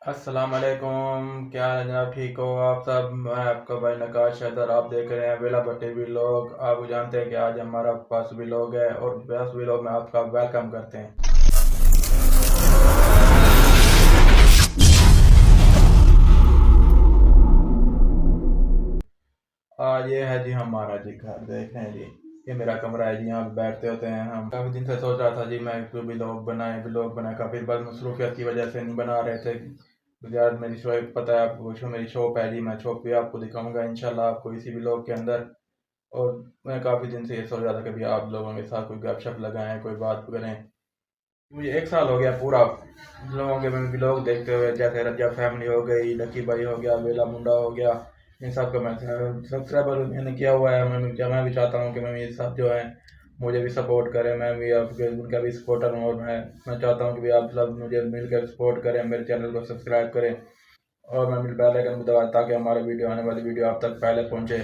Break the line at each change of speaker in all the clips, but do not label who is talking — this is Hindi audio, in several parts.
अस्सलाम वालेकुम। क्या हाल है जनाब, ठीक हो आप सब? मैं आपका भाई नकाश हैदर, आप देख रहे हैं वेला भट्टी व्लॉग। आप जानते हैं कि आज हमारा फर्स्ट व्लॉग है और फर्स्ट व्लॉग में आपका वेलकम करते हैं। ये है जी हमारा जी घर, देख रहे हैं जी। ये मेरा कमरा है जी, यहाँ पे बैठते होते हैं हम। काफ़ी दिन से सोच रहा था जी मैं कोई व्लॉग बनाए, काफ़ी बस मसरूफियत की वजह से नहीं बना रहे थे। तो यार मेरी शॉप पता है आपको, मेरी शॉप है जी, मैं शॉप भी आपको दिखाऊंगा इंशाल्लाह आपको इसी व्लॉग के अंदर। और मैं काफ़ी दिन से ये सोच रहा था कभी आप लोगों के साथ कोई गपशप लगाएं, कोई बात करें। मुझे 1 साल हो गया पूरा लोगों के मैं व्लॉग देखते हुए, जैसे रजा फैमिली हो गई, लकी भाई हो गया, वेला मुंडा हो गया। इन सब का मैं सब्सक्राइबर मैंने किया हुआ है। मैं भी चाहता हूँ कि मैं ये सब जो है मुझे भी सपोर्ट करें, मैं भी आपके उनका भी सपोर्टर हूँ। और मैं चाहता हूँ कि भी आप सब मुझे मिलकर सपोर्ट करें, मेरे चैनल को सब्सक्राइब करें और मैं बेल आइकन दबाएं ताकि हमारे वीडियो आने वाली वीडियो आप तक पहले पहुंचे।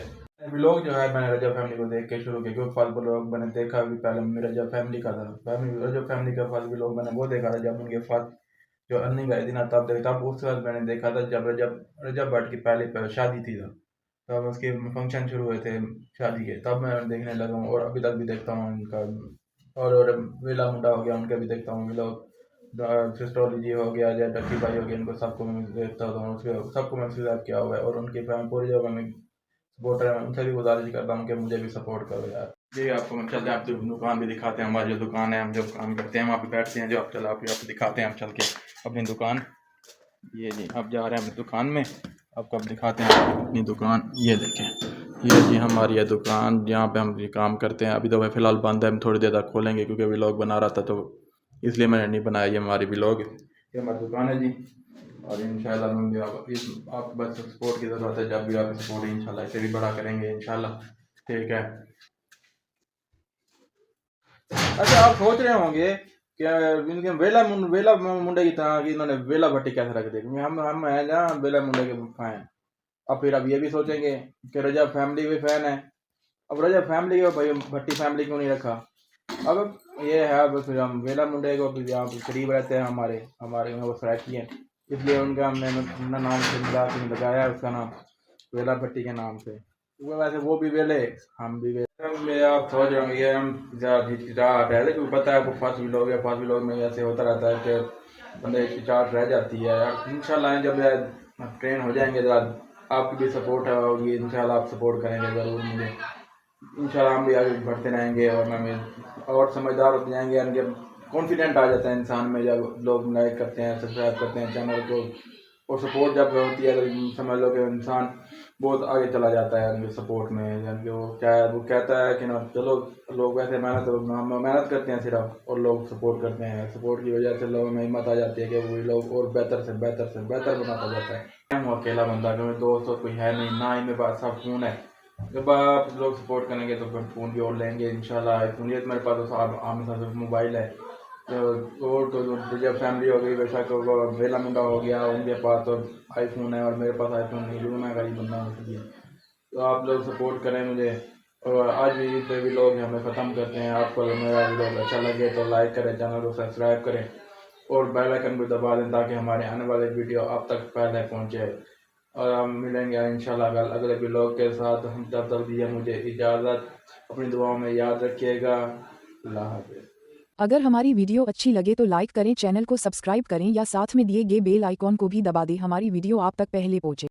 व्लॉग जो है मैंने रजा फैमिली को देख के शुरू किया, क्योंकि फल व्लॉग मैंने देखा भी पहले मेरा रजा फैमिली का था। रजा फैमिली का फल व्लॉग मैंने वो देखा था जब उनके फल जो अर्निंग आई थी ना, तब देखा। तब उस वक्त मैंने देखा था जब रजब रजब भट्ट की पहली शादी थी तब उसके फंक्शन शुरू हुए थे शादी के, तब मैं देखने लगा हूँ और अभी तक भी देखता हूँ उनका। और वेला मुंडा हो गया, उनका भी देखता हूँ व्लॉग। सिस्टोलॉजी हो गया या डक्की भाई हो गया, इनको सबको मैं देखता हूँ, उसके सबको मैं सब्सक्राइब किया हुआ है। और उनकी पूरी जगह मैं सपोर्टर है, उनसे भी गुजारिश करता हूँ कि मुझे भी सपोर्ट करो यार जी। आपको हम चलते हैं, आप दुकान भी दिखाते हैं, हमारी जो दुकान है, हम जो काम करते हैं वहाँ पे बैठते हैं जो। आप चलो आपको दिखाते हैं हम चल के अपनी दुकान। ये जी अब जा रहे हैं अपनी दुकान में, आपको अब दिखाते हैं अपनी दुकान। ये देखें, ये जी हमारी है दुकान जहाँ पे हम ये काम करते हैं। अभी तो भाई फ़िलहाल बंद है, हम थोड़ी देर तक खोलेंगे क्योंकि व्लॉग बना रहा था तो इसलिए मैंने नहीं बनाया ये हमारी व्लॉग। ये हमारी दुकान है जी। और इंशाल्लाह हम भी आप बस सपोर्ट की ज़रूरत है, जब भी आप सपोर्ट इंशाल्लाह इसे भी बड़ा करेंगे इंशाल्लाह। ठीक है। अच्छा, आप सोच रहे होंगे कि इनके वेला मुंडे की तरह कि इन्होंने वेला भट्टी कैसे रख दी, क्योंकि हम हैं जहाँ वेला मुंडे के फैन। अब फिर अब ये भी सोचेंगे कि रजब फैमिली भी फैन है। अब रजब फैमिली को भाई भट्टी फैमिली क्यों नहीं रखा? अब ये है, अब फिर हम वेला मुंडे को फिर यहाँ पे करीब रहते हैं, हमारे हमारे वो सराकी है, इसलिए उनका हमने अपना नाम से मिला के लगाया है उसका नाम वेला भट्टी के नाम से। वो वैसे वो भी वेले, हम भी वेले। मैं आप समझ रहे होंगे ये हम हिचकिचाहट है, क्योंकि पता है आपको फर्स्ट व्लॉग में ऐसे होता रहता है कि बंदे हिचकिचाहट रह जाती है यार। इंशाल्लाह जब ट्रेन हो जाएंगे जरा, आपकी भी सपोर्ट होगी इंशाल्लाह, आप सपोर्ट करेंगे ज़रूर मुझे। इंशाल्लाह हम भी आगे बढ़ते रहेंगे और मैं और समझदार होते जाएंगे यानी कि कॉन्फिडेंट आ जाता है इंसान में जब लोग लाइक करते हैं, सब्सक्राइब करते हैं चैनल को। और सपोर्ट जब होती है तो समझ लो कि इंसान बहुत आगे चला जाता है यानी कि सपोर्ट में। यानी कि वो क्या है, वो कहता है कि ना चलो, लोग वैसे मेहनत करते हैं सिर्फ और लोग सपोर्ट करते हैं। सपोर्ट की वजह से लोगों में हिम्मत आ जाती है कि वही लोग और बेहतर से बेहतर से बेहतर बनाता जाता है। मैं हूँ अकेला बंदा, क्योंकि दोस्त और कोई है नहीं, ना ही मेरे पास सब फ़ोन है। जब आप लोग सपोर्ट करेंगे तो फिर फ़ोन भी और लेंगे इंशाल्लाह। आईफोन मेरे पास तो आम साथ मोबाइल है। और तो जब फैमिली हो गई बेशक, वेला मुंडा हो गया, उनके पास तो आईफोन है और मेरे पास आईफोन नहीं, क्योंकि मैं गरीब बंदा हूँ इसलिए। तो आप लोग सपोर्ट करें मुझे। और आज भी पे भी लोग हमें ख़त्म करते हैं। आपको अगर मेरा वीडियो अच्छा लगे तो लाइक करें, चैनल को सब्सक्राइब करें और बेल आइकन भी दबा दें ताकि हमारे आने वाले वीडियो आप तक पहले पहुँचे। और हम मिलेंगे इंशाल्लाह अगले व्लॉग के साथ। हम तब तक दिए मुझे इजाज़त, अपनी दुआओं में याद रखिएगा। अल्लाह हाफ़िज़।
अगर हमारी वीडियो अच्छी लगे तो लाइक करें, चैनल को सब्सक्राइब करें या साथ में दिए गए बेल आइकॉन को भी दबा दें, हमारी वीडियो आप तक पहले पहुंचे।